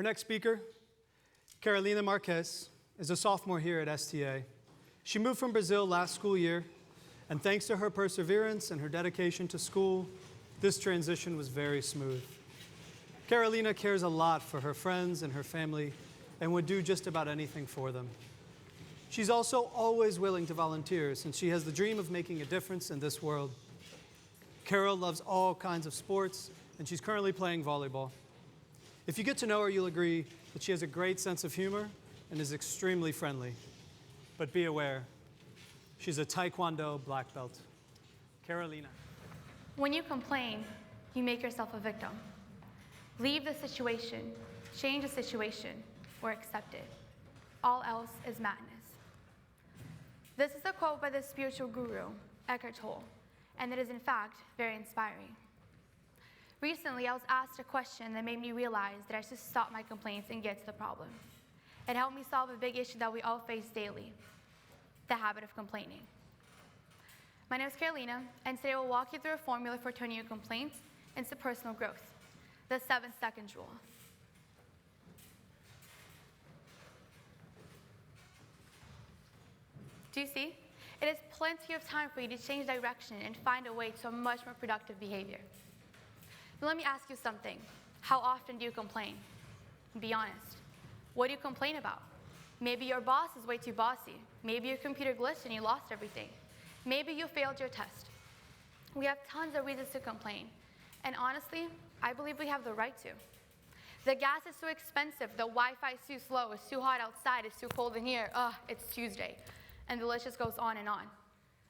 Our next speaker, Carolina Marques, is a sophomore here at STA. She moved from Brazil last school year, and thanks to her perseverance and her dedication to school, this transition was very smooth. Carolina cares a lot for her friends and her family and would do just about anything for them. She's also always willing to volunteer since she has the dream of making a difference in this world. Carol loves all kinds of sports, and she's currently playing volleyball. If you get to know her, you'll agree that she has a great sense of humor and is extremely friendly. But be aware, she's a Taekwondo black belt. Carolina. When you complain, you make yourself a victim. Leave the situation, change the situation, or accept it. All else is madness. This is a quote by the spiritual guru, Eckhart Tolle, and it is in fact very inspiring. Recently, I was asked a question that made me realize that I should stop my complaints and get to the problem. It helped me solve a big issue that we all face daily, the habit of complaining. My name is Carolina, and today we'll walk you through a formula for turning your complaints into personal growth, the 7-second rule. Do you see? It is plenty of time for you to change direction and find a way to a much more productive behavior. Now let me ask you something. How often do you complain? Be honest. What do you complain about? Maybe your boss is way too bossy. Maybe your computer glitched and you lost everything. Maybe you failed your test. We have tons of reasons to complain. And honestly, I believe we have the right to. The gas is too expensive, the Wi-Fi is too slow, it's too hot outside, it's too cold in here, it's Tuesday. And the list just goes on and on.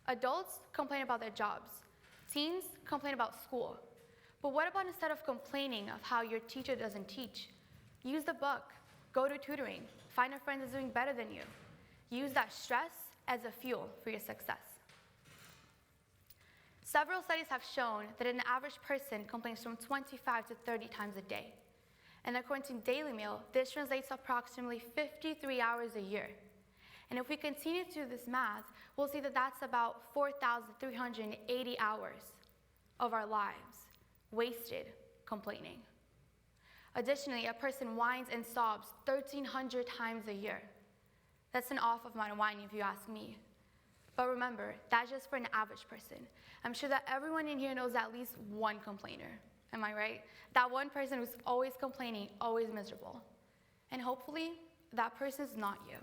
Adults complain about their jobs. Teens complain about school. But what about instead of complaining of how your teacher doesn't teach? Use the book, go to tutoring, find a friend that's doing better than you. Use that stress as a fuel for your success. Several studies have shown that an average person complains from 25 to 30 times a day. And according to Daily Mail, this translates to approximately 53 hours a year. And if we continue to do this math, we'll see that that's about 4,380 hours of our lives wasted complaining. Additionally, a person whines and sobs 1,300 times a year. That's an awful amount of whining if you ask me. But remember, that's just for an average person. I'm sure that everyone in here knows at least one complainer. Am I right? That one person who's always complaining, always miserable. And hopefully, that person is not you.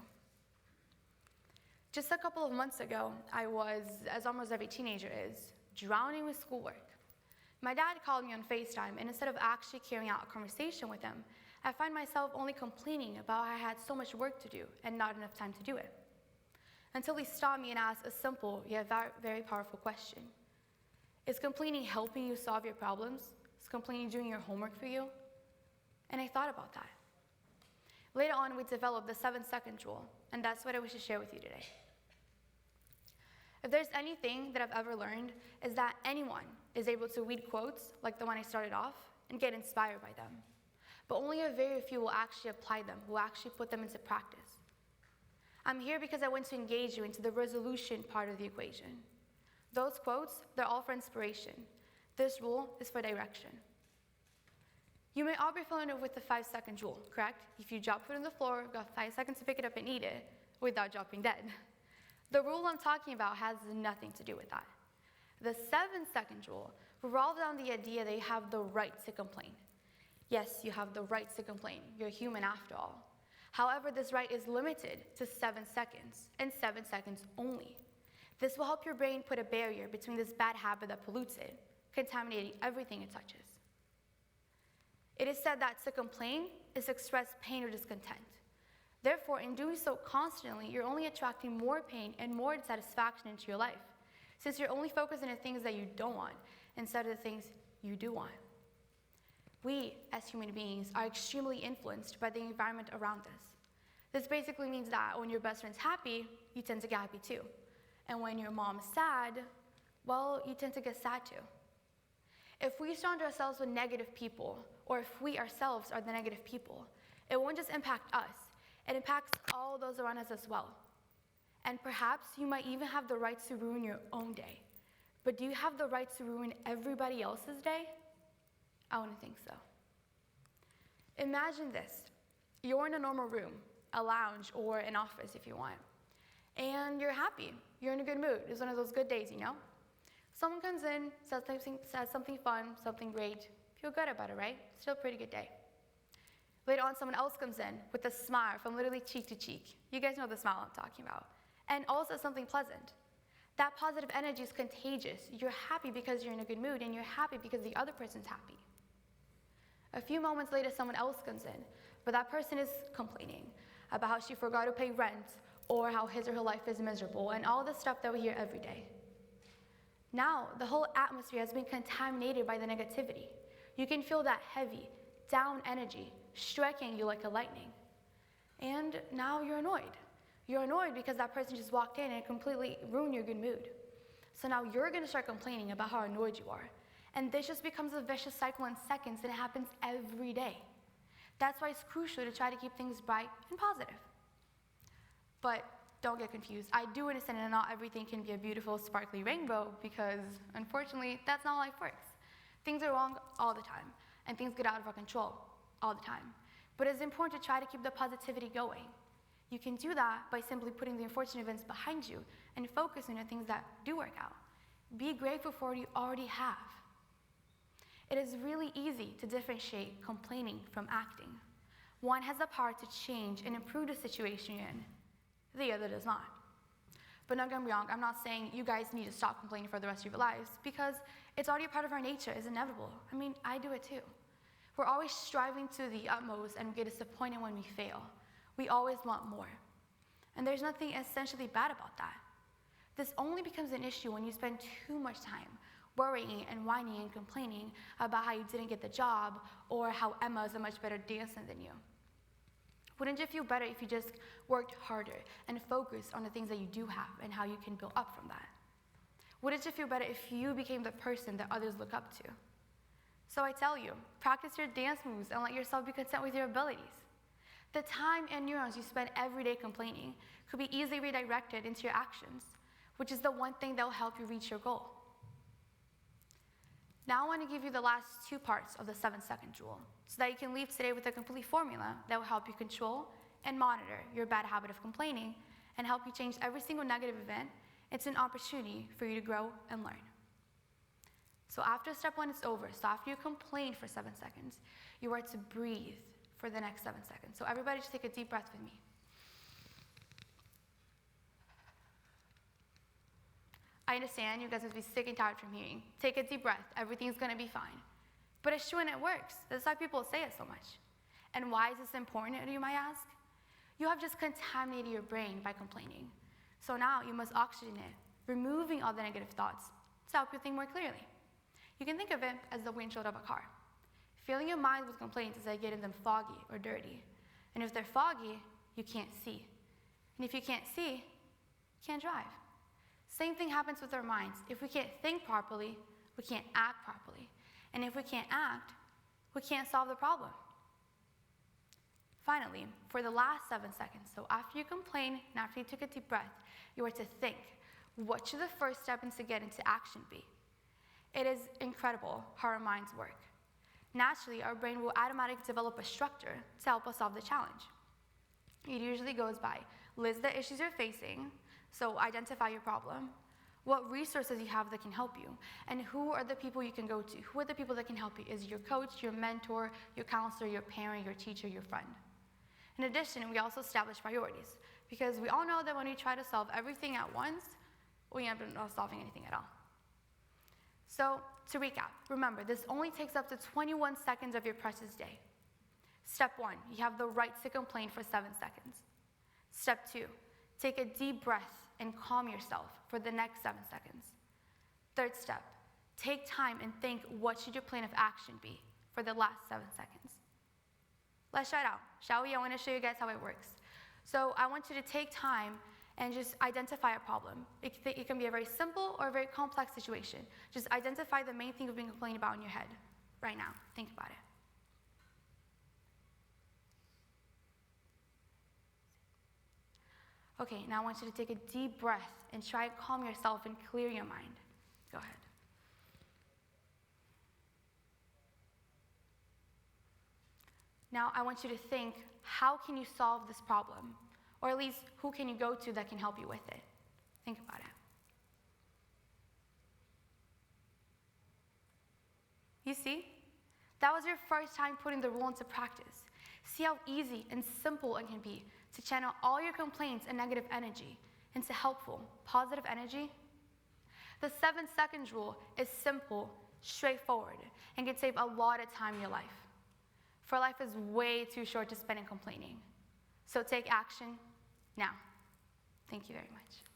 Just a couple of months ago, I was, as almost every teenager is, drowning with schoolwork. My dad called me on FaceTime, and instead of actually carrying out a conversation with him, I find myself only complaining about how I had so much work to do and not enough time to do it. Until he stopped me and asked a simple yet very powerful question. Is complaining helping you solve your problems? Is complaining doing your homework for you? And I thought about that. Later on, we developed the 7-second rule, and that's what I wish to share with you today. If there's anything that I've ever learned, is that anyone is able to read quotes, like the one I started off, and get inspired by them. But only a very few will actually apply them, will actually put them into practice. I'm here because I want to engage you into the resolution part of the equation. Those quotes, they're all for inspiration. This rule is for direction. You may all be familiar with the 5-second rule, correct? If you drop food on the floor, you've got 5 seconds to pick it up and eat it without dropping dead. The rule I'm talking about has nothing to do with that. The 7-second rule revolves around the idea that you have the right to complain. Yes, you have the right to complain. You're human after all. However, this right is limited to 7 seconds, and 7 seconds only. This will help your brain put a barrier between this bad habit that pollutes it, contaminating everything it touches. It is said that to complain is to express pain or discontent. Therefore, in doing so constantly, you're only attracting more pain and more dissatisfaction into your life, since you're only focused on the things that you don't want instead of the things you do want. We, as human beings, are extremely influenced by the environment around us. This basically means that when your best friend's happy, you tend to get happy too. And when your mom's sad, well, you tend to get sad too. If we surround ourselves with negative people, or if we ourselves are the negative people, it won't just impact us, it impacts all those around us as well. And perhaps you might even have the right to ruin your own day. But do you have the right to ruin everybody else's day? I wouldn't think so. Imagine this. You're in a normal room, a lounge, or an office if you want, and you're happy. You're in a good mood. It's one of those good days, you know? Someone comes in, says something fun, something great. Feel good about it, right? Still a pretty good day. Later on, someone else comes in with a smile from literally cheek to cheek. You guys know the smile I'm talking about. And also something pleasant. That positive energy is contagious. You're happy because you're in a good mood, and you're happy because the other person's happy. A few moments later, someone else comes in, but that person is complaining about how she forgot to pay rent, or how his or her life is miserable, and all the stuff that we hear every day. Now, the whole atmosphere has been contaminated by the negativity. You can feel that heavy, down energy striking you like a lightning. And now you're annoyed. You're annoyed because that person just walked in and completely ruined your good mood. So now you're gonna start complaining about how annoyed you are. And this just becomes a vicious cycle in seconds, and it happens every day. That's why it's crucial to try to keep things bright and positive. But don't get confused. I do understand that not everything can be a beautiful, sparkly rainbow, because unfortunately, that's not how life works. Things are wrong all the time, and things get out of our control all the time. But it's important to try to keep the positivity going. You can do that by simply putting the unfortunate events behind you and focusing on things that do work out. Be grateful for what you already have. It is really easy to differentiate complaining from acting. One has the power to change and improve the situation you're in. The other does not. But don't get me wrong, I'm not saying you guys need to stop complaining for the rest of your lives, because it's already a part of our nature. It's inevitable. I mean, I do it too. We're always striving to the utmost, and we get disappointed when we fail. We always want more. And there's nothing essentially bad about that. This only becomes an issue when you spend too much time worrying and whining and complaining about how you didn't get the job, or how Emma is a much better dancer than you. Wouldn't you feel better if you just worked harder and focused on the things that you do have and how you can build up from that? Wouldn't you feel better if you became the person that others look up to? So I tell you, practice your dance moves and let yourself be content with your abilities. The time and neurons you spend every day complaining could be easily redirected into your actions, which is the one thing that will help you reach your goal. Now I want to give you the last two parts of the 7-second rule, so that you can leave today with a complete formula that will help you control and monitor your bad habit of complaining, and help you change every single negative event into an opportunity for you to grow and learn. So after step 1 is over, so after you complain for 7 seconds, you are to breathe for the next 7 seconds. So everybody just take a deep breath with me. I understand you guys must be sick and tired from hearing. Take a deep breath, everything's gonna be fine. But it's true and it works. That's why people say it so much. And why is this important, you might ask? You have just contaminated your brain by complaining. So now you must oxygen it, removing all the negative thoughts to help you think more clearly. You can think of it as the windshield of a car. Filling your mind with complaints is like getting them foggy or dirty. And if they're foggy, you can't see. And if you can't see, you can't drive. Same thing happens with our minds. If we can't think properly, we can't act properly. And if we can't act, we can't solve the problem. Finally, for the last 7 seconds, so after you complain and after you took a deep breath, you are to think, what should the first step into get into action be? It is incredible how our minds work. Naturally, our brain will automatically develop a structure to help us solve the challenge. It usually goes by list the issues you're facing, so identify your problem, what resources you have that can help you, and who are the people you can go to. Who are the people that can help you? Is your coach, your mentor, your counselor, your parent, your teacher, your friend? In addition, we also establish priorities, because we all know that when we try to solve everything at once, we end up not solving anything at all. So, to recap, remember, this only takes up to 21 seconds of your precious day. Step 1, you have the right to complain for 7 seconds. Step 2, take a deep breath and calm yourself for the next 7 seconds. Third step, take time and think, what should your plan of action be for the last 7 seconds? Let's try it out, shall we? I want to show you guys how it works. So I want you to take time and just identify a problem. It can be a very simple or a very complex situation. Just identify the main thing you've been complaining about in your head right now. Think about it. Okay, now I want you to take a deep breath and try to calm yourself and clear your mind. Go ahead. Now I want you to think, how can you solve this problem? Or at least, who can you go to that can help you with it? Think about it. You see? That was your first time putting the rule into practice. See how easy and simple it can be to channel all your complaints and negative energy into helpful, positive energy? The 7 seconds rule is simple, straightforward, and can save a lot of time in your life. For life is way too short to spend in complaining. So take action now. Thank you very much.